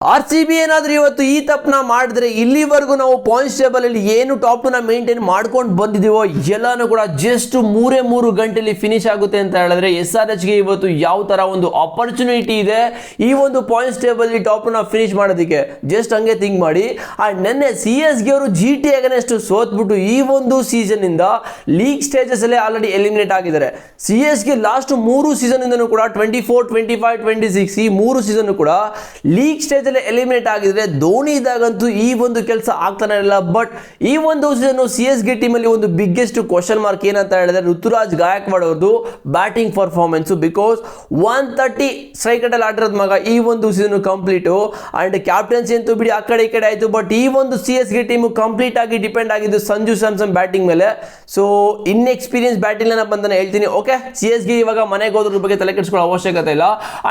RCB ಏನಾದರೂ ಇವತ್ತು ಈ ತಪ್ಪನ ಮಾಡಿದ್ರೆ ಇಲ್ಲಿವರೆಗೂ ನಾವು ಪಾಯಿಂಟ್ಸ್ ಟೇಬಲ್ ಅಲ್ಲಿ ಏನು ಟಾಪ್ ನ ಮೇಂಟೈನ್ ಮಾಡ್ಕೊಂಡು ಬಂದಿದೀವೋ ಎಲ್ಲಾನು ಕೂಡ ಜಸ್ಟ್ 3 ಗಂಟೆಯಲ್ಲಿ ಫಿನಿಶ್ ಆಗುತ್ತೆ ಅಂತ ಹೇಳಿದ್ರೆ SRH ಗೆ ಇವತ್ತು ಯಾವ ತರ ಒಂದು ಆಪರ್ಚುನಿಟಿ ಇದೆ ಈ ಒಂದು ಪಾಯಿಂಟ್ಸ್ ಟೇಬಲ್ ಟಾಪ್ ನ ಫಿನಿಶ್ ಮಾಡೋದಕ್ಕೆ ಜಸ್ಟ್ ಹಂಗೆ ಥಿಂಕ್ ಮಾಡಿ. ಅಂಡ್ ನೆನ್ನೆ CSK ಅವರು GT ಅಗೇನ್ಸ್ಟ್ ಸೋತ್ಬಿಟ್ಟು ಈ ಒಂದು ಸೀಸನ್ ಇಂದ ಲೀಗ್ ಸ್ಟೇಜಸ್ ಅಲ್ಲಿ ಆಲ್ರೆಡಿ ಎಲಿಮಿನೇಟ್ ಆಗಿದ್ದಾರೆ. CSK ಲಾಸ್ಟ್ 3 ಸೀಸನ್ ಇಂದನೂ ಕೂಡ 24, 25, 26 ಈ 3 ಸೀಸನ್ ಕೂಡ ಲೀಗ್ ಸ್ಟೇಜ್ ಎಲಿಮಿನೇಟ್ ಆಗಿದ್ರೆ ಧೋನಿ ಇದ್ದಾಗಂತೂ ಈ ಒಂದು ಕೆಲಸ ಆಗ್ತಾನೆ ಇಲ್ಲ. ಬಟ್ ಈ ಒಂದು ಸೀಸನ್ CSK ಟೀಮ್ ಅಲ್ಲಿ ಒಂದು ಬಿಗ್ಗೆಸ್ಟ್ ಕ್ವಶನ್ ಮಾರ್ಕ್ ಏನಂತ ಹೇಳಿದ್ರೆ ಋತುರಾಜ್ ಗಾಯಕ್ವಾಡ್ ಅವ್ರದ್ದು ಬ್ಯಾಟಿಂಗ್ ಪರ್ಫಾರ್ಮೆನ್ಸ್. ಬಿಕಾಸ್ 130 ಸ್ಟ್ರೈಕ್ ಅಲ್ಲಿ ಆಡಿರೋದ್ ಮಗ ಈ ಒಂದು ಸೀಸನ್ ಕಂಪ್ಲೀಟ್. ಅಂಡ್ ಕ್ಯಾಪ್ಟನ್ಸಿ ಅಂತೂ ಬಿಡಿ ಆ ಕಡೆ ಈ ಕಡೆ ಆಯ್ತು. ಬಟ್ ಈ ಒಂದು CSK ಟೀಮ್ ಕಂಪ್ಲೀಟ್ ಆಗಿ ಡಿಪೆಂಡ್ ಆಗಿದ್ದು ಸಂಜು ಸ್ಯಾಮ್ಸನ್ ಬ್ಯಾಟಿಂಗ್ ಮೇಲೆ. ಸೊ ಇನ್ಎಕ್ಸ್ಪೀರಿಯನ್ಸ್ ಬ್ಯಾಟಿಂಗ್ ಏನಪ್ಪ ಅಂತ ಹೇಳ್ತೀನಿ. ಓಕೆ, CSK ಇವಾಗ ಮನೆಗೆ ಹೋದ್ರ ಬಗ್ಗೆ ತಲೆ ಕೆಡಿಸ್ಕೊಳ್ಳೋ ಅವಶ್ಯಕತೆ ಇಲ್ಲ.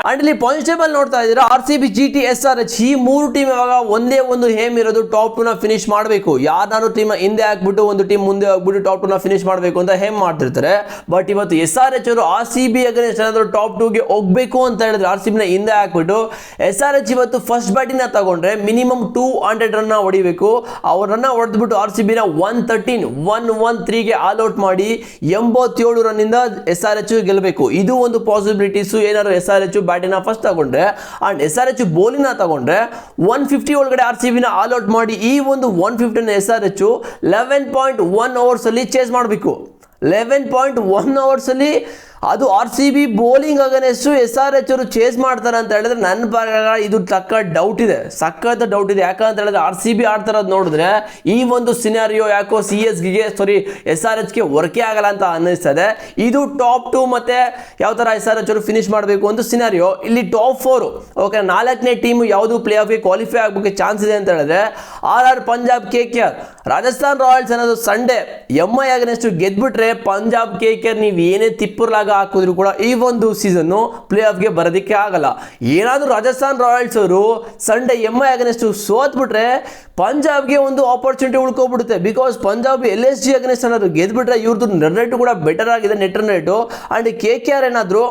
ಅಂಡ್ ಇಲ್ಲಿ ಪಾಯಿಂಟ್ಸ್ ಟೇಬಲ್ ನೋಡ್ತಾ ಇದ್ದೀರಾ, RCB, GT, SRH ಈ 3 ಟೀಮ್ ಇವಾಗ ಒಂದೇ ಒಂದು ಹೇಮ್ ಇರೋದು ಟಾಪ್ 2 ನ ಫಿನಿಶ್ ಮಾಡಬೇಕು. ಯಾರು ಟೀಮ್ ಹಿಂದೆ ಹಾಕ್ಬಿಟ್ಟು ಒಂದು ಟೀಮ್ ಮುಂದೆ ಹೋಗ್ಬಿಟ್ಟು ಟಾಪ್ 2 ನ ಫಿನಿಶ್ ಮಾಡಬೇಕು ಅಂತ ಹೇಮ್ ಮಾಡ್ತಿರ್ತಾರೆ. ಬಟ್ ಇವತ್ತು SRH ಅವರು RCB ಅಗೇನ್ಸ್ಟ್ ಏನಾದ್ರು ಟಾಪ್ 2 ಗೆ ಹೋಗ್ಬೇಕು ಅಂತ ಹೇಳಿದ್ರೆ RCB ನ ಹಿಂದೆ ಹಾಕ್ಬಿಟ್ಟು SRH ಇವತ್ತು ಫಸ್ಟ್ ಬ್ಯಾಟಿಂಗ್ ನ ತಗೊಂಡ್ರೆ ಮಿನಿಮಮ್ 200 ರನ್ ಹೊಡಿಬೇಕು. ಅವ್ರ ರನ್ ಹೊಡೆದ್ಬಿಟ್ಟು RCB ನ 113 ಗೆ ಆಲ್ ಔಟ್ ಮಾಡಿ 87 ರನ್ ಇಂದ SRH ಗೆಲ್ಲಬೇಕು. ಇದು ಒಂದು ಪಾಸಿಬಿಲಿಟೀಸ್. ಏನಾದ್ರು SRH ಬ್ಯಾಟಿಂಗ್ ನ ಫಸ್ಟ್ ತಗೊಂಡ್ರೆ ಅಂಡ್ SRH ಬೌಲಿಂಗ್ ನ ತಗೊಂಡ್ರೆ 150 ಒಳಗಡೆ RCB ನ ಆಲ್ ಔಟ್ ಮಾಡಿ ಈ ಒಂದು 150 ನ SRH 11.1 ಅವರ್ಸ್ ಅಲ್ಲಿ ಚೇಸ್ ಮಾಡಬೇಕು. 11.1 ಅವರ್ಸ್ ಅಲ್ಲಿ ಅದು RCB ಬೌಲಿಂಗ್ ಅಗೇನ್ಸ್ಟ್ SRH ಅವರು ಚೇಸ್ ಮಾಡ್ತಾರೆ ಅಂತ ಹೇಳಿದ್ರೆ ನನ್ನ ಪ್ರಕಾರ ಇದು ಸಖತ್ ಡೌಟ್ ಇದೆ. ಯಾಕಂತ ಹೇಳಿದ್ರೆ RCB ಆಡ್ತಾ ಇರೋದು ನೋಡಿದ್ರೆ ಈ ಒಂದು ಸಿನಾರಿಯೋ ಯಾಕೋ SRH ಗೆ ವರ್ಕೇ ಆಗಲ್ಲ ಅಂತ ಅನ್ನಿಸ್ತದೆ. ಇದು ಟಾಪ್ 2 ಮತ್ತೆ ಯಾವ ತರ SRH ಅವರು ಫಿನಿಶ್ ಮಾಡಬೇಕು ಅಂತ ಸಿನಾರಿಯೋ. ಇಲ್ಲಿ ಟಾಪ್ 4 ಓಕೆ, 4ನೇ ಟೀಮ್ ಯಾವುದು ಪ್ಲೇ ಆಫ್ ಗೆ ಕ್ವಾಲಿಫೈ ಆಗಬೇಕು ಚಾನ್ಸ್ ಇದೆ ಅಂತ ಹೇಳಿದ್ರೆ RR, Punjab, KKR, Rajasthan Royals ಅನ್ನೋದು ಸಂಡೇ MI ಅಗೇನ್ಸ್ಟ್ ಗೆದ್ಬಿಟ್ರೆ ಪಂಜಾಬ್, KKR ನೀವು ಏನೇ ತಿಪ್ಪುರ್ಲಾಗ ಹಾಕಿದ್ರು ಕೂಡ ಈ ಒಂದು ಸೀಸನ್ ಪ್ಲೇ ಆಫ್ ಗೆ ಬರೋದಕ್ಕೆ ಆಗಲ್ಲ. ಏನಾದ್ರೂ ರಾಜಸ್ಥಾನ್ ರಾಯಲ್ಸ್ ಅವರು ಸಂಡೇ MI ಅಗೇನ್ಸ್ಟ್ ಸೋತ್ಬಿಟ್ರೆ ಪಂಜಾಬ್ಗೆ ಒಂದು ಆಪರ್ಚುನಿಟಿ ಉಳ್ಕೊಬಿಡುತ್ತೆ. ಬಿಕಾಸ್ ಪಂಜಾಬ್ LSG ಅಗೇನ್ಸ್ಟ್ ಏನಾದ್ರು ಗೆದ್ಬಿಟ್ರೆ ಇವ್ರದ್ದು ರನ್ ರೇಟ್ ಕೂಡ ಬೆಟರ್ ಆಗಿದೆ, net run rate. And KKR ಏನಾದ್ರು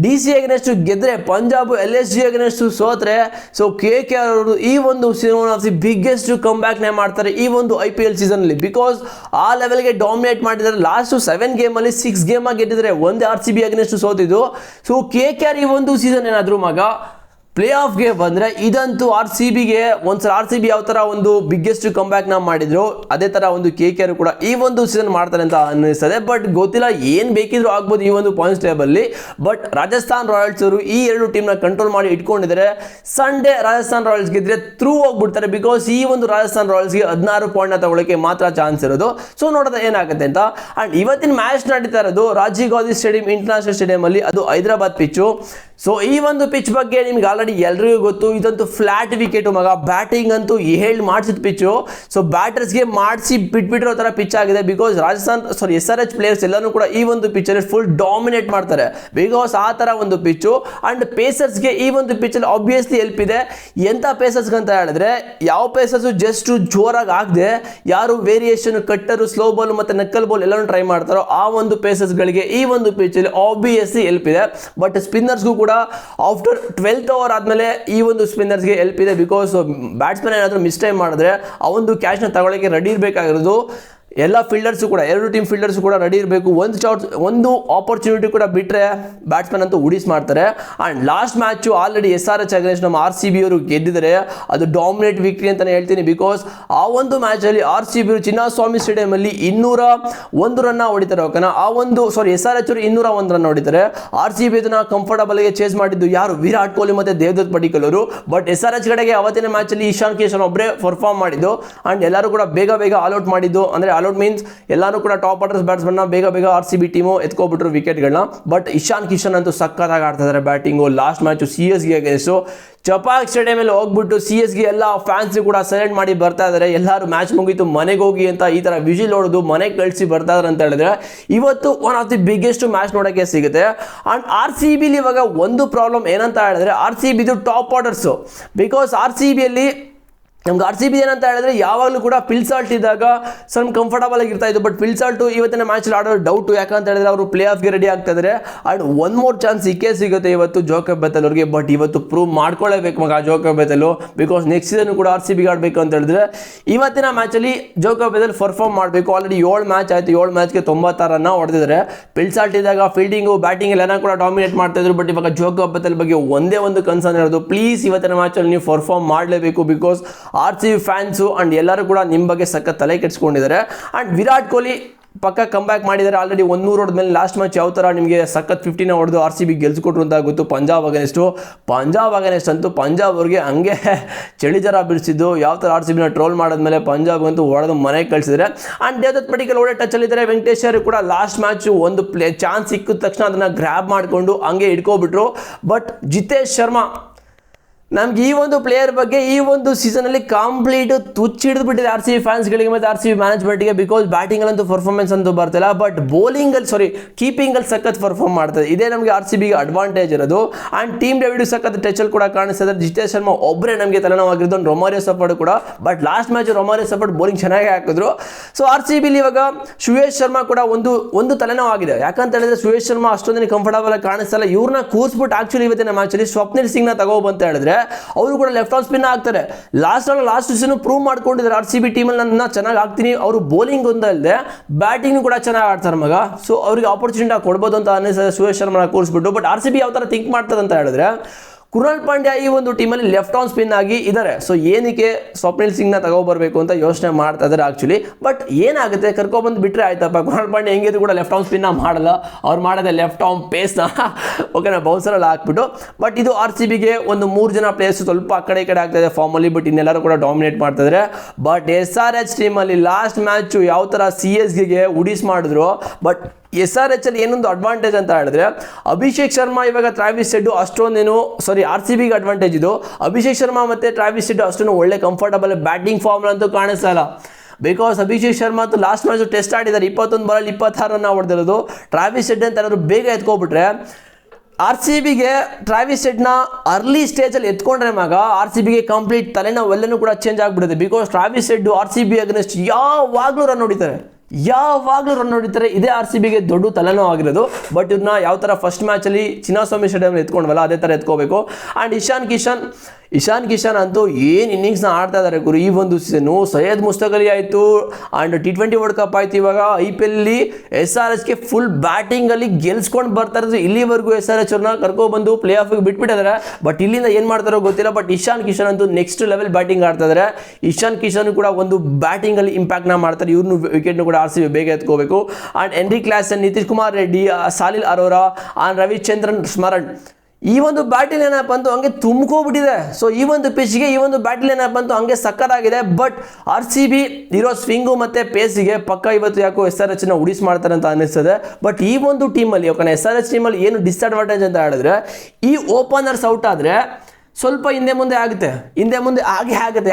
DC ಅಗೇನ್ಸ್ಟ್ ಗೆದ್ರೆ ಪಂಜಾಬ್ LSG ಅಗೇನ್ಸ್ಟ್ ಸೋತ್ರೆ ಸೊ KKR ಅವರು ಈ ಒಂದು one of the biggest comeback ನೇ ಮಾಡ್ತಾರೆ ಈ ಒಂದು IPL ಸೀಸನ್ ಅಲ್ಲಿ. ಬಿಕಾಸ್ ಆ ಲೆವೆಲ್ಗೆ ಡಾಮಿನೇಟ್ ಮಾಡಿದ್ದಾರೆ. ಲಾಸ್ಟ್ 7 ಗೇಮ್ ಅಲ್ಲಿ 6 ಗೇಮ್ ಆಗಿ ಗೆದ್ದಿದ್ರೆ ಒಂದೇ RCB ಅಗೇನ್ಸ್ಟ್ ಸೋತಿದ್ದು. ಸೊ KKR ಈ ಒಂದು ಸೀಸನ್ ಏನಾದ್ರು ಮಗ ಪ್ಲೇ ಆಫ್ ಗೆ ಬಂದ್ರೆ ಇದಂತೂ RCB ಗೆ ಒಂದ್ಸಲ RCB ಯಾವ ತರ ಒಂದು ಬಿಗ್ಗೆಸ್ಟ್ ಕಮ್ ಬ್ಯಾಕ್ ನ ಮಾಡಿದ್ರು ಅದೇ ತರ ಒಂದು KKR ಕೂಡ ಈ ಒಂದು ಸೀಸನ್ ಮಾಡ್ತಾರೆ ಅಂತ ಅನ್ನಿಸ್ತದೆ. ಬಟ್ ಗೊತ್ತಿಲ್ಲ, ಏನ್ ಬೇಕಿದ್ರು ಆಗ್ಬೋದು ಈ ಒಂದು ಪಾಯಿಂಟ್ಸ್ ಟೇಬಲ್ ಅಲ್ಲಿ. ಬಟ್ ರಾಜಸ್ಥಾನ್ ರಾಯಲ್ಸ್ ಅವರು ಈ 2 ಟೀಮ್ ನ ಕಂಟ್ರೋಲ್ ಮಾಡಿ ಇಟ್ಕೊಂಡಿದ್ದಾರೆ. ಸಂಡೇ ರಾಜಸ್ಥಾನ್ ರಾಯಲ್ಸ್ ಗೆದ್ರೆ ಥ್ರೂ ಹೋಗ್ಬಿಡ್ತಾರೆ. ಬಿಕಾಸ್ ಈ ಒಂದು ರಾಜಸ್ಥಾನ್ ರಾಯಲ್ಸ್ ಗೆ 16 ಪಾಯಿಂಟ್ ನ ತಗೊಳ್ಳಕ್ಕೆ ಮಾತ್ರ ಚಾನ್ಸ್ ಇರೋದು. ಸೊ ನೋಡೋದ ಏನಾಗುತ್ತೆ ಅಂತ. ಅಂಡ್ ಇವತ್ತಿನ ಮ್ಯಾಚ್ ನಡೀತಾ ಇರೋದು Rajiv Gandhi stadium, international stadium ಅಲ್ಲಿ. ಅದು ಹೈದರಾಬಾದ್ ಪಿಚ್ಚು. ಸೊ ಈ ಒಂದು ಪಿಚ್ ಬಗ್ಗೆ ನಿಮ್ಗೆ ಆಲ್ರೆಡಿ ಎಲ್ರಿಗೂ ಗೊತ್ತು. ಇದಂತೂ ಫ್ಲಾಟ್ ವಿಕೆಟ್ ಮಗ. ಬ್ಯಾಟಿಂಗ್ ಅಂತೂ ಮಾಡಿಸಿದ ಪಿಚ್ಚು. ಸೊ ಬ್ಯಾಟರ್ಸ್ಗೆ ಮಾಡಿಸಿ ಬಿಟ್ಬಿಟ್ಟಿರೋ ತರ ಪಿಚ್ ಆಗಿದೆ. ಬಿಕಾಸ್ SRH ಪ್ಲೇಯರ್ಸ್ ಎಲ್ಲಾನು ಕೂಡ ಈ ಒಂದು ಪಿಚ್ ಅಲ್ಲಿ ಫುಲ್ ಡಾಮಿನೇಟ್ ಮಾಡ್ತಾರೆ. ಬಿಕಾಸ್ ಆ ತರ ಒಂದು ಪಿಚ್ಚು. ಅಂಡ್ ಪೇಸರ್ಸ್ಗೆ ಈ ಒಂದು ಪಿಚ್ ಅಲ್ಲಿ ಆಬ್ವಿಯಸ್ಲಿ ಹೆಲ್ಪ್ ಇದೆ. ಎಂತ ಪೇಸರ್ಸ್ ಅಂತ ಹೇಳಿದ್ರೆ ಯಾವ ಪೇಸರ್ಸ್ ಜಸ್ಟ್ ಜೋರಾಗಿ ಆಗದೆ ಯಾರು ವೇರಿಯೇಷನ್ ಕಟ್ಟರು, ಸ್ಲೋ ಬಾಲ್ ಮತ್ತೆ ನಕ್ಕಲ್ ಬಾಲ್ ಎಲ್ಲಾನು ಟ್ರೈ ಮಾಡ್ತಾರೋ ಆ ಒಂದು ಪೇಸರ್ಸ್ ಗಳಿಗೆ ಈ ಒಂದು ಪಿಚ್ ಅಲ್ಲಿ ಆಬ್ವಿಯಸ್ಲಿ ಹೆಲ್ಪ್ ಇದೆ. ಬಟ್ ಸ್ಪಿನ್ನರ್ಸ್ಗೂ ಕೂಡ ಆಫ್ಟರ್ 12th ಓವರ್ ಆದ್ಮೇಲೆ ಈ ಒಂದು ಸ್ಪಿನ್ನರ್ಸ್ಗೆ ಹೆಲ್ಪ್ ಇದೆ. ಬಿಕಾಸ್ ಬ್ಯಾಟ್ಸ್ಮನ್ ಏನಾದರೂ ಮಿಸ್ಟೇಕ್ ಮಾಡಿದ್ರೆ ಆ ಒಂದು ಕ್ಯಾಚ್ನ ತಗೊಳ್ಳೋಕೆ ರೆಡಿ ಇರಬೇಕಾಗಿರೋದು ಎಲ್ಲ ಫೀಲ್ಡರ್ಸ್ ಕೂಡ, 2 ಟೀಮ್ ಫೀಲ್ಡರ್ಸ್ ಕೂಡ ರೆಡಿ ಇರಬೇಕು. ಒಂದು ಆಪರ್ಚುನಿಟಿ ಕೂಡ ಬಿಟ್ಟರೆ ಬ್ಯಾಟ್ಸ್ಮನ್ ಅಂತೂ ಉಡಿಸ್ ಮಾಡ್ತಾರೆ. And last match already SRH against ನಮ್ಮ RCB ಅವರು ಗೆದ್ದಿದ್ದಾರೆ. ಅದು ಡಾಮಿನೇಟ್ ವಿಕ್ಟ್ರಿ ಅಂತಲೇ ಹೇಳ್ತೀನಿ. ಬಿಕಾಸ್ ಆ ಒಂದು ಮ್ಯಾಚಲ್ಲಿ RCB ಅವರು ಚಿನ್ನಸ್ವಾಮಿ ಸ್ಟೇಡಿಯಂ ಅಲ್ಲಿ 201 ರನ್ ಹೊಡಿತಾರೆ. ಓಕೆನಾ, SRH ಅವರು 201 ರನ್ ಹೊಡಿತಾರೆ. RCB ಅದನ್ನ ಕಂಫರ್ಟಬಲ್ ಆಗಿ ಚೇಸ್ ಮಾಡಿದ್ದು ಯಾರು? ವಿರಾಟ್ ಕೊಹ್ಲಿ ಮತ್ತೆ ದೇವದತ್ ಪಡಿಕ್ಕಲ್ ಅವರು. ಬಟ್ SRH ಕಡೆಗೆ ಅವತ್ತಿನ ಮ್ಯಾಚಲ್ಲಿ ಇಶಾನ್ ಕಿಶನ್ ಒಬ್ಬರೇ ಪರ್ಫಾರ್ಮ್ ಮಾಡಿದ್ದು. ಆ್ಯಂಡ್ ಎಲ್ಲರೂ ಕೂಡ ಬೇಗ ಆಲ್ ಔಟ್ ಮಾಡಿದ್ದು. ಅಂದರೆ ಔಟ್ ಮೀನ್ಸ್ ಎಲ್ಲಾನು ಕೂಡ ಟಾಪ್ ಆರ್ಡರ್ಸ್ ಬ್ಯಾಟ್ಸ್ಮನ್ ಬೇಗ RCB ಟೀಮು ಎತ್ಕೊಬಿಟ್ರು ವಿಕೆಟ್ಗಳನ್ನ. ಬಟ್ ಇಶಾನ್ ಕಿಶನ್ ಅಂತೂ ಸಕ್ಕತ್ತಾಗಿ ಆಡ್ತಾ ಇದ್ದಾರೆ batting. Last match CSK against Chepauk stadium ಅಲ್ಲಿ ಹೋಗ್ಬಿಟ್ಟು CSK ಎಲ್ಲ ಫ್ಯಾನ್ಸ್ ಕೂಡ ಸೈಲೆಂಟ್ ಮಾಡಿ ಬರ್ತಾ ಇದ್ದಾರೆ. ಎಲ್ಲರೂ ಮ್ಯಾಚ್ ಮುಗೀತು ಮನೆಗೆ ಹೋಗಿ ಅಂತ ಈ ತರ ವಿಜಿಲ್ ಹೊಡೆದು ಮನೆಗೆ ಕಳಿಸಿ ಬರ್ತಾ ಇದ್ದಾರೆ ಅಂತ ಹೇಳಿದ್ರೆ ಇವತ್ತು one of the biggest match ನೋಡೋಕ್ಕೆ ಸಿಗುತ್ತೆ. ಅಂಡ್ RCB ಇವಾಗ ಒಂದು ಪ್ರಾಬ್ಲಮ್ ಏನಂತ ಹೇಳಿದ್ರೆ RCB top orders. Because RCB ಅಲ್ಲಿ ನಮ್ಗೆ ಆರ್ ಸಿ ಬಿ ಏನಂತ ಹೇಳಿದ್ರೆ ಯಾವಾಗಲೂ ಕೂಡ ಪಿಲ್ಸಾಲ್ಟ್ ಇದ್ದಾಗ ಸ್ವಲ್ಪ ಕಂಫರ್ಟಬಲ್ ಆಗಿರ್ತಾ ಇತ್ತು, ಬಟ್ ಪಿಲ್ಸಾಲ್ಟು ಇವತ್ತಿನ ಮ್ಯಾಚಲ್ಲಿ ಆಡೋ ಡೌಟು, ಯಾಕಂತ ಹೇಳಿದ್ರೆ ಅವರು ಪ್ಲೇ ಆಫ್ಗೆ ರೆಡಿ ಆಗ್ತಾ ಇದ್ದಾರೆ. ಆ್ಯಂಡ್ ಒನ್ ಮೋರ್ ಚಾನ್ಸ್ ಸಿಗುತ್ತೆ ಇವತ್ತು ಜೋಕೋಬ್ ಬೆಥೆಲ್ ಅವ್ರಿಗೆ. ಬಟ್ ಇವತ್ತು ಪ್ರೂವ್ ಮಾಡ್ಕೊಳ್ಳೇಬೇಕು ಮಗ ಜೋಕೋಬ್ ಬೆಥೆಲ್, ಬಿಕಾಸ್ ನೆಕ್ಸ್ಟ್ ಸೀಸನ್ ಕೂಡ ಆರ್ ಸಿ ಬಿಗೆ ಆಡಬೇಕು ಅಂತ ಹೇಳಿದ್ರೆ ಇವತ್ತಿನ ಮ್ಯಾಚಲ್ಲಿ ಜೋಕೋಬ್ ಬೆಥೆಲ್ ಪರ್ಫಾರ್ಮ್ ಮಾಡಬೇಕು. ಆಲ್ರೆಡಿ 7 ಮ್ಯಾಚ್ ಆಯಿತು, 7 ಮ್ಯಾಚ್ಗೆ 96 ರನ್ ಹೊಡೆದಿದ್ದಾರೆ. ಪಿಲ್ಸಾಲ್ಟ್ ಇದ್ದಾಗ ಫೀಲ್ಡಿಂಗು ಬ್ಯಾಟಿಂಗ್ ಎಲ್ಲ ಕೂಡ ಡಾಮಿನೇಟ್ ಮಾಡ್ತಾ ಇದ್ರು. ಬಟ್ ಇವಾಗ ಜೋಕೋಬ್ ಬೆಥೆಲ್ ಬಗ್ಗೆ ಒಂದೇ ಒಂದು ಕನ್ಸರ್ನ್ ಇರೋದು, ಪ್ಲೀಸ್ ಇವತ್ತಿನ ಮ್ಯಾಚಲ್ಲಿ ನೀವು ಪರ್ಫಾರ್ಮ್ ಮಾಡಲೇಬೇಕು. Because R C B fans and ಎಲ್ಲರೂ ಕೂಡ ನಿಮ್ಮ ಬಗ್ಗೆ ಸಖತ್ ತಲೆ ಕೆಡಿಸ್ಕೊಂಡಿದ್ದಾರೆ. ಅಂಡ್ ವಿರಾಟ್ ಕೊಹ್ಲಿ ಪಕ್ಕ ಕಮ್ ಬ್ಯಾಕ್ ಮಾಡಿದ್ದಾರೆ. ಆಲ್ರೆಡಿ 100 ಹೊಡೆದ್ಮೇಲೆ ಲಾಸ್ಟ್ ಮ್ಯಾಚ್ ಯಾವ ಥರ ನಿಮಗೆ ಸಖತ್ 15 ಹೊಡೆದು ಆರ್ ಸಿ ಬಿ ಗೆಲ್ಸ್ಕೊಟ್ರು ಅಂತ ಗೊತ್ತು. ಪಂಜಾಬ್ ಅಗೇನೆಸ್ಟ್ ಅಂತೂ ಪಂಜಾಬ್ ಅವ್ರಿಗೆ ಹಂಗೆ ಚಳಿ ಜರ ಬಿಡಿಸಿದ್ದು, ಯಾವ ಥರ ಆರ್ ಸಿ ಬಿನ ಟ್ರೋಲ್ ಮಾಡಿದ್ಮೇಲೆ ಪಂಜಾಬ್ ಅಂತೂ ಹೊಡೆದು ಮನೆಗೆ ಕಳಿಸಿದ್ರೆ. ಆ್ಯಂಡ್ ದೇವದತ್ ಪಡಿಕಲ್ ಒಳ್ಳೆ ಟಚಲ್ಲಿದ್ದಾರೆ. ವೆಂಕಟೇಶ್ ಅವರು ಕೂಡ ಲಾಸ್ಟ್ ಮ್ಯಾಚ್ ಒಂದು ಚಾನ್ಸ್ ಸಿಕ್ಕಿದ ತಕ್ಷಣ ಅದನ್ನು ಗ್ರ್ಯಾಬ್ ಮಾಡಿಕೊಂಡು ಹಂಗೆ ಇಟ್ಕೊಬಿಟ್ರು. ಬಟ್ ಜಿತೇಶ್ ಶರ್ಮಾ ನಮ್ಗೆ ಈ ಒಂದು ಪ್ಲೇಯರ್ ಬಗ್ಗೆ ಈ ಒಂದು ಸೀಸನಲ್ಲಿ ಕಂಪ್ಲೀಟ್ ತುಚ್ಚಿಡಿದ್ಬಿಟ್ಟಿದೆ ಆರ್ ಸಿ ಬಿ ಫ್ಯಾನ್ಸ್ಗಳಿಗೆ ಮತ್ತು ಆರ್ ಸಿ ಬಿ ಮ್ಯಾನೇಜ್ಮೆಂಟ್ಗೆ. ಬಿಕಾಸ್ ಬ್ಯಾಟಿಂಗಲ್ಲಂತೂ ಪರ್ಫಾರ್ಮೆನ್ಸ್ ಅಂತೂ ಬರ್ತಿಲ್ಲ, ಬಟ್ ಕೀಪಿಂಗಲ್ಲಿ ಸಖತ್ ಪರ್ಫಾರ್ಮ್ ಮಾಡ್ತದೆ. ಇದೇ ನಮಗೆ ಆರ್ ಸಿ ಬಿಗೆ ಅಡ್ವಾಂಟೇಜ್ ಇರೋದು. ಆ್ಯಂಡ್ ಟೀಮ್ ಡೇವಿಡ್ ಸಖತ್ ಟಚಲ್ಲಿ ಕೂಡ ಕಾಣಿಸ್ತಿದೆ. ಜಿತೇಶ್ ಶರ್ಮಾ ಒಬ್ಬರೇ ನಮಗೆ ತಲೆನೋವಾಗಿದ್ದು, ರೊಮಾರಿಯೋ ಸಪೋರ್ಟ್ ಕೂಡ. But last match Romario Shepherd bowling ಚೆನ್ನಾಗಿ ಹಾಕಿದ್ರು. ಸೊ ಆರ್ ಸಿ ಬಿಲಿ ಇವಾಗ ಸುಯೇಶ್ ಶರ್ಮಾ ಕೂಡ ಒಂದು ತಲೆನೋವಾಗಿದೆ. ಯಾಕಂತ ಹೇಳಿದ್ರೆ ಸುಯೇಶ್ ಶರ್ಮಾ ಅಷ್ಟೊಂದಿನ ಕಂಫರ್ಟಬಲ್ ಆಗಿ ಕಾಣಿಸ್ತಲ್ಲ. ಇವ್ರನ್ನ ಕೂರಿಸ್ಬಿಟ್ಟು ಆಕ್ಚುಲಿ ಇವತ್ತಿನ ಮ್ಯಾಚಲ್ಲಿ ಸ್ವಪ್ನಿಲ್ ಸಿಂಗ್ನ ತಗೋಬಂತ ಹೇಳಿದ್ರೆ ಅವರು ಕೂಡ ಲೆಫ್ಟ್ ಆನ್ ಸ್ಪಿನ್ ಆಗ್ತಾರೆ. ಲಾಸ್ಟ್ ಸೀಸನ್ ಪ್ರೂವ್ ಮಾಡ್ಕೊಂಡಿದ್ದಾರೆ ಆರ್ ಸಿ ಬಿ ಟೀಮಲ್ಲಿ ನನ್ನ ಚೆನ್ನಾಗಿ ಆಗ್ತೀನಿ. ಅವರು ಬೌಲಿಂಗ್ ಒಂದಲ್ಲದೆ ಬ್ಯಾಟಿಂಗ್ ಕೂಡ ಚೆನ್ನಾಗಿ ಆಡ್ತಾರೆ ಮಗ. ಸೊ ಅವ್ರಿಗೆ ಆಪರ್ಚುನಿಟಿ ಕೊಡ್ಬೋದು ಅಂತ ಅನ್ನಿಸ್ತದೆ ಸುಯೇಶ್ ಶರ್ಮಾ ಕೂರಿಸ್ಬಿಟ್ಟು. ಬಟ್ ಆರ್ ಸಿ ಬಿ ಯಾವ ಥರ ಥಿಂಕ್ ಮಾಡ್ತದೆ ಅಂತ ಹೇಳಿದ್ರೆ ಕೃಣಾಲ್ ಪಾಂಡ್ಯ ಈ ಒಂದು ಟೀಮಲ್ಲಿ ಲೆಫ್ಟ್ ಆನ್ ಸ್ಪಿನ್ ಆಗಿ ಇದ್ದಾರೆ. ಸೊ ಏನಕ್ಕೆ ಸ್ವಪ್ನಿಲ್ ಸಿಂಗ್ನ ತಗೋಬರ್ಬೇಕು ಅಂತ ಯೋಚನೆ ಮಾಡ್ತಾ ಇದ್ದಾರೆ ಆಕ್ಚುಲಿ. ಬಟ್ ಏನಾಗುತ್ತೆ, ಕರ್ಕೊಬಂದು ಬಿಟ್ಟರೆ ಆಯ್ತಪ್ಪ. ಕೃಣಾಲ್ ಪಾಂಡ್ಯ ಹೆಂಗಿದ್ರು ಕೂಡ ಲೆಫ್ಟ್ ಆನ್ ಸ್ಪಿನ್ನ ಮಾಡಲ್ಲ, ಅವ್ರು ಮಾಡೋದೆ ಲೆಫ್ಟ್ ಆನ್ ಪೇಸ್ನ ಓಕೆನಾ ಬೌನ್ಸರಲ್ಲಿ ಹಾಕ್ಬಿಟ್ಟು. ಬಟ್ ಇದು ಆರ್ ಸಿ ಬಿಗೆ ಒಂದು 3 ಜನ ಪ್ಲೇಯರ್ಸ್ ಸ್ವಲ್ಪ ಆ ಕಡೆ ಈ ಕಡೆ ಆಗ್ತಾಯಿದೆ ಫಾರ್ಮಲ್ಲಿ. ಬಟ್ ಇನ್ನೆಲ್ಲರೂ ಕೂಡ ಡಾಮಿನೇಟ್ ಮಾಡ್ತಾ ಇದ್ದಾರೆ. ಬಟ್ SRH ಟೀಮಲ್ಲಿ ಲಾಸ್ಟ್ ಮ್ಯಾಚು ಯಾವ ಥರ CSKಗೆ ಉಡಿಸ್ ಮಾಡಿದ್ರು. ಬಟ್ SRH ಅಲ್ಲಿ ಏನೊಂದು ಅಡ್ವಾಂಟೇಜ್ ಅಂತ ಹೇಳಿದ್ರೆ ಅಭಿಷೇಕ್ ಶರ್ಮಾ ಇವಾಗ ಟ್ರಾವಿಸ್ ಹೆಡ್ ಅಷ್ಟೊಂದೇನು ಆರ್ ಸಿ ಬಿಗೆ ಅಡ್ವಾಂಟೇಜ್ ಇದು. ಅಭಿಷೇಕ್ ಶರ್ಮಾ ಮತ್ತು ಟ್ರಾವಿಸ್ ಹೆಡ್ ಅಷ್ಟೊಂದು ಒಳ್ಳೆ ಕಂಫರ್ಟಬಲ್ ಬ್ಯಾಟಿಂಗ್ ಫಾರ್ಮ್ ಅಂತೂ ಕಾಣಿಸ್ತಾ ಇಲ್ಲ. ಬಿಕಾಸ್ ಅಭಿಷೇಕ್ ಶರ್ಮಾ ಅಂತೂ ಲಾಸ್ಟ್ ಮ್ಯಾಚ್ ಟೆಸ್ಟ್ ಆಡಿದ್ದಾರೆ, 21 ಬಾಲಲ್ಲಿ 26 ರನ್ ಹೊಡೆದಿರೋದು. ಟ್ರಾವಿಸ್ ಹೆಡ್ ಅಂತ ಏನಾದ್ರು ಬೇಗ ಎತ್ಕೊಬಿಟ್ರೆ ಆರ್ ಸಿ ಬಿಗೆ ಟ್ರಾವಿಸ್ ಹೆಡ್ನ ಅರ್ಲಿ ಸ್ಟೇಜಲ್ಲಿ ಎತ್ಕೊಂಡ್ರೆ ಮಗ ಆರ್ ಸಿ ಬಿಗೆ ಕಂಪ್ಲೀಟ್ ತಲೆನೋವೆಲ್ಲನೂ ಕೂಡ ಚೇಂಜ್ ಆಗಿಬಿಡುತ್ತೆ. Because Travis Head R C B against ಯಾವಾಗಲೂ ರನ್ ಹೊಡಿತಾರೆ. ಇದೇ ಆರ್ ಸಿ ಬಿಗೆ ದೊಡ್ಡ ತಲೆನೋ ಆಗಿರೋದು. ಬಟ್ ಇದನ್ನ ಯಾವ ಥರ ಫಸ್ಟ್ ಮ್ಯಾಚಲ್ಲಿ ಚಿನ್ನಸ್ವಾಮಿ ಸ್ಟೇಡಿಯಂ ಎತ್ಕೊಂಡ್ವಲ್ಲ ಅದೇ ಥರ ಎತ್ಕೋಬೇಕು. ಆ್ಯಂಡ್ ಇಶಾನ್ ಕಿಶನ್ ಅಂತೂ ಏನು ಇನ್ನಿಂಗ್ಸ್ನ ಆಡ್ತಾ ಇದ್ದಾರೆ ಗುರು ಈ ಒಂದು ಸೀಸನು. ಸೈಯದ್ ಮುಸ್ತಕ್ ಅಲಿ ಆಯಿತು, ಆ್ಯಂಡ್ T20 ವರ್ಲ್ಡ್ ಕಪ್ ಆಯಿತು. ಇವಾಗ IPLಲ್ಲಿ SRHಗೆ ಫುಲ್ ಬ್ಯಾಟಿಂಗಲ್ಲಿ ಗೆಲ್ಸ್ಕೊಂಡು ಬರ್ತಾ ಇರೋದು. ಇಲ್ಲಿವರೆಗೂ SRH ಅವ್ರನ್ನ ಕರ್ಕೊಬಂದು ಪ್ಲೇ ಆಫ್ಗೆ ಬಿಟ್ಬಿಟ್ಟಿದ್ದಾರೆ. ಬಟ್ ಇಲ್ಲಿಂದ ಏನು ಮಾಡ್ತಾರೋ ಗೊತ್ತಿಲ್ಲ. ಬಟ್ ಇಶಾನ್ ಕಿಶನ್ ಅಂತೂ ನೆಕ್ಸ್ಟ್ ಲೆವೆಲ್ ಬ್ಯಾಟಿಂಗ್ ಆಡ್ತಾ ಇದ್ದಾರೆ. ಇಶಾನ್ ಕಿಶನ್ ಕೂಡ ಒಂದು ಬ್ಯಾಟಿಂಗಲ್ಲಿ ಇಂಪ್ಯಾಕ್ಟ್ನ ಮಾಡ್ತಾರೆ. ಇವ್ರನ್ನು ವಿಕೆಟ್ನು ಕೂಡ ಆರ್ ಸಿ ಬಿ ಬೇಗ ಎತ್ಕೋಬೇಕು. And Heinrich Klaasen, Nitish Kumar Reddy, Salil Arora, and Ravichandran Smaran ಈ ಒಂದು ಬ್ಯಾಟಿಲ್ ಏನಪ್ಪ ಅಂತೂ ಹಂಗೆ ತುಂಬ್ಕೋಬಿಟ್ಟಿದೆ. ಸೊ ಈ ಒಂದು ಪಿಚ್ಗೆ ಈ ಒಂದು ಬ್ಯಾಟಿಲ್ ಏನಪ್ಪ ಅಂತೂ ಹಂಗೆ ಸಕ್ಕತ್ತಾಗಿದೆ. ಬಟ್ ಆರ್ ಸಿ ಬಿ ಇರೋ ಸ್ವಿಂಗು ಮತ್ತು ಪೇಸಿಗೆ ಪಕ್ಕ ಇವತ್ತು ಯಾಕೋ SRHನ ಉಡಿಸ್ ಮಾಡ್ತಾರೆ ಅಂತ ಅನ್ನಿಸ್ತದೆ. ಬಟ್ ಈ ಒಂದು ಟೀಮಲ್ಲಿ SRH ಟೀಮಲ್ಲಿ ಏನು ಡಿಸ್ಅಡ್ವಾಂಟೇಜ್ ಅಂತ ಹೇಳಿದ್ರೆ ಈ ಓಪನರ್ಸ್ ಔಟ್ ಆದರೆ ಸ್ವಲ್ಪ ಹಿಂದೆ ಮುಂದೆ ಆಗುತ್ತೆ.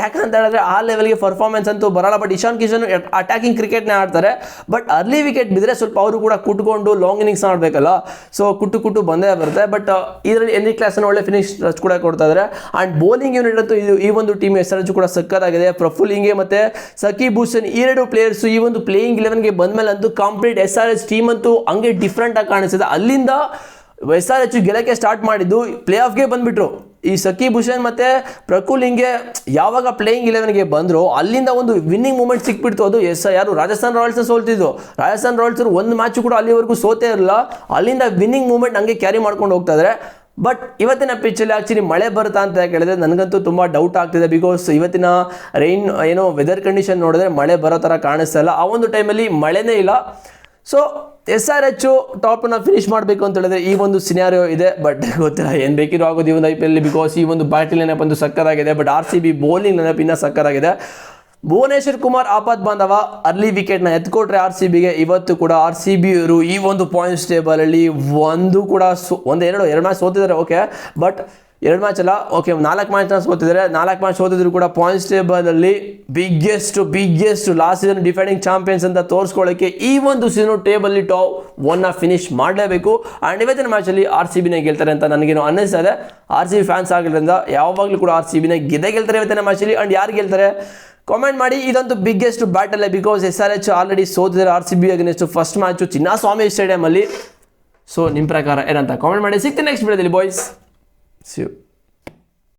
ಯಾಕಂತ ಹೇಳಿದ್ರೆ ಆ ಲೆವೆಲ್ಗೆ ಪರ್ಫಾರ್ಮೆನ್ಸ್ ಅಂತೂ ಬರಲ್ಲ. ಬಟ್ ಇಶಾನ್ ಕಿಶನ್ ಅಟ್ಯಾಕಿಂಗ್ ಕ್ರಿಕೆಟ್ನೇ ಆಡ್ತಾರೆ. ಬಟ್ ಅರ್ಲಿ ವಿಕೆಟ್ ಬಿದ್ದರೆ ಸ್ವಲ್ಪ ಅವರು ಕೂಡ ಕುಟ್ಕೊಂಡು ಲಾಂಗ್ ಇನ್ನಿಂಗ್ಸ್ ಆಡಬೇಕಲ್ಲ. ಸೊ ಕುಟ್ಟು ಬಂದೇ ಬರುತ್ತೆ. ಬಟ್ ಇದರಲ್ಲಿ ಹೆನ್ರಿ ಕ್ಲಾಸನ್ ಒಳ್ಳೆ ಫಿನಿಶ್ ಟಚ್ ಕೂಡ ಕೊಡ್ತಾ ಇದ್ದಾರೆ. ಆ್ಯಂಡ್ ಬೌಲಿಂಗ್ ಯೂನಿಟ್ ಅಂತೂ ಈ ಒಂದು ಟೀಮ್ SRH ಕೂಡ ಸಕ್ಕತ್ತಾಗಿದೆ. ಪ್ರಫುಲ್ ಹಿಂಗೆ ಮತ್ತು ಸಕೀಬ್ ಹುಸೇನ್ ಈ 2 ಪ್ಲೇಯರ್ಸು ಈ ಒಂದು ಪ್ಲೇಯಿಂಗ್ 11ಗೆ ಬಂದಮೇಲೆ ಅಂತೂ ಕಂಪ್ಲೀಟ್ SRH ಟೀಮ್ ಅಂತೂ ಹಂಗೆ ಡಿಫ್ರೆಂಟಾಗಿ ಕಾಣಿಸ್ತದೆ. ಅಲ್ಲಿಂದ SRH ಗೆಲ್ಲಕ್ಕೆ ಸ್ಟಾರ್ಟ್ ಮಾಡಿದ್ದು ಪ್ಲೇ ಆಫ್ಗೆ ಬಂದುಬಿಟ್ರು. ಈ ಸಕೀಬ್ ಹುಸೇನ್ ಮತ್ತು ಪ್ರಕುಲ್ ಹಿಂಗೆ ಯಾವಾಗ ಪ್ಲೇಯಿಂಗ್ 11ಗೆ ಬಂದರು ಅಲ್ಲಿಂದ ಒಂದು ವಿನ್ನಿಂಗ್ ಮೂಮೆಂಟ್ ಸಿಕ್ಬಿಡ್ತು. ಅದು ಯಾರು ರಾಜಸ್ಥಾನ್ ರಾಯಲ್ಸ್ನ ಸೋಲ್ತಿದ್ದು. ರಾಜಸ್ಥಾನ್ ರಾಯಲ್ಸ್ ಒಂದು ಮ್ಯಾಚು ಕೂಡ ಅಲ್ಲಿವರೆಗೂ ಸೋತೇ ಇರಲಿಲ್ಲ. ಅಲ್ಲಿಂದ ವಿನ್ನಿಂಗ್ ಮೂಮೆಂಟ್ ಹಂಗೆ ಕ್ಯಾರಿ ಮಾಡ್ಕೊಂಡು ಹೋಗ್ತಾ ಇದ್ದಾರೆ. ಬಟ್ ಇವತ್ತಿನ ಪಿಚ್ಚಲ್ಲಿ ಆ್ಯಕ್ಚುಲಿ ಮಳೆ ಬರುತ್ತಾ ಅಂತ ಕೇಳಿದ್ರೆ ನನಗಂತೂ ತುಂಬ ಡೌಟ್ ಆಗ್ತಿದೆ. ಬಿಕಾಸ್ ಇವತ್ತಿನ ವೆದರ್ ಕಂಡೀಷನ್ ನೋಡಿದ್ರೆ ಮಳೆ ಬರೋ ಥರ ಕಾಣಿಸ್ತಾ ಇಲ್ಲ. ಆ ಒಂದು ಟೈಮಲ್ಲಿ ಮಳೆನೇ ಇಲ್ಲ. ಸೊ SRH ಟಾಪ್ನ ಫಿನಿಶ್ ಮಾಡಬೇಕು ಅಂತ ಹೇಳಿದ್ರೆ ಈ ಒಂದು ಸಿನಾರಿಯೋ ಇದೆ. ಬಟ್ ಗೊತ್ತಿಲ್ಲ ಏನು ಬೇಕಿರೋ ಆಗೋದು ಈ ಒಂದು IPL ಬಿಕಾಸ್ ಈ ಒಂದು ಬ್ಯಾಟಿಲ್ ನೆನಪು ಅಂತೂ ಸಕ್ಕತ್ತಾಗಿದೆ. But R C B bowling ನೆನಪು ಇನ್ನೂ ಸಕ್ಕತ್ತಾಗಿದೆ. ಭುವನೇಶ್ವರ್ ಕುಮಾರ್ ಆಪತ್ ಬಾಂಧವ ಅರ್ಲಿ ವಿಕೆಟ್ನ ಎತ್ಕೊಟ್ರೆ ಆರ್ ಸಿ ಬಿಗೆ ಇವತ್ತು ಕೂಡ ಆರ್ ಸಿ ಬಿ ಅವರು ಈ ಒಂದು ಪಾಯಿಂಟ್ಸ್ ಟೇಬಲಲ್ಲಿ ಎರಡು ಮ್ಯಾಚ್ ಸೋತಿದ್ದಾರೆ ಓಕೆ. ಬಟ್ 2 ಮ್ಯಾಚ್ ಅಲ್ಲ, ಓಕೆ 4 ಮ್ಯಾಚ್ನ ಸೋತಿದ್ದಾರೆ. 4 ಮ್ಯಾಚ್ ಸೋತಿದ್ರು ಕೂಡ ಪಾಯಿಂಟ್ಸ್ ಟೇಬಲಲ್ಲಿ biggest last season defending champions ಅಂತ ತೋರಿಸ್ಕೊಳ್ಳೋಕ್ಕೆ ಈ ಒಂದು ಸೀಸನ್ ಟೇಬಲ್ಲಿ ಟಾಪ್ 1ನ ಫಿನಿಶ್ ಮಾಡಲೇಬೇಕು. ಆ್ಯಂಡ್ ಇವತ್ತಿನ ಮ್ಯಾಚಲ್ಲಿ RCBನೇ ಗೆಲ್ತಾರೆ ಅಂತ ನನಗೇನು ಅನ್ನಿಸ್ತಾ ಇದೆ. RCB ಫ್ಯಾನ್ಸ್ ಆಗಿರೋದ್ರಿಂದ ಯಾವಾಗಲೂ ಕೂಡ RCBನೇ ಗೆಲ್ತಾರೆ ಇವತ್ತಿನ ಮ್ಯಾಚಲ್ಲಿ. ಆ್ಯಂಡ್ ಯಾರು ಗೆಲ್ತಾರೆ ಕಾಮೆಂಟ್ ಮಾಡಿ. ಇದಂತೂ biggest battle because SRH already ಸೋತಿದ್ದಾರೆ RCB against first match Chinnaswamy ಸ್ಟೇಡಿಯಮಲ್ಲಿ. ಸೊ ನಿಮ್ಮ ಪ್ರಕಾರ ಏನಂತ ಕಾಮೆಂಟ್ ಮಾಡಿ. ಸಿಗ್ತೀನಿ ನೆಕ್ಸ್ಟ್ ವಿಡಿಯೋದಲ್ಲಿ ಬಾಯ್ಸ್. See you.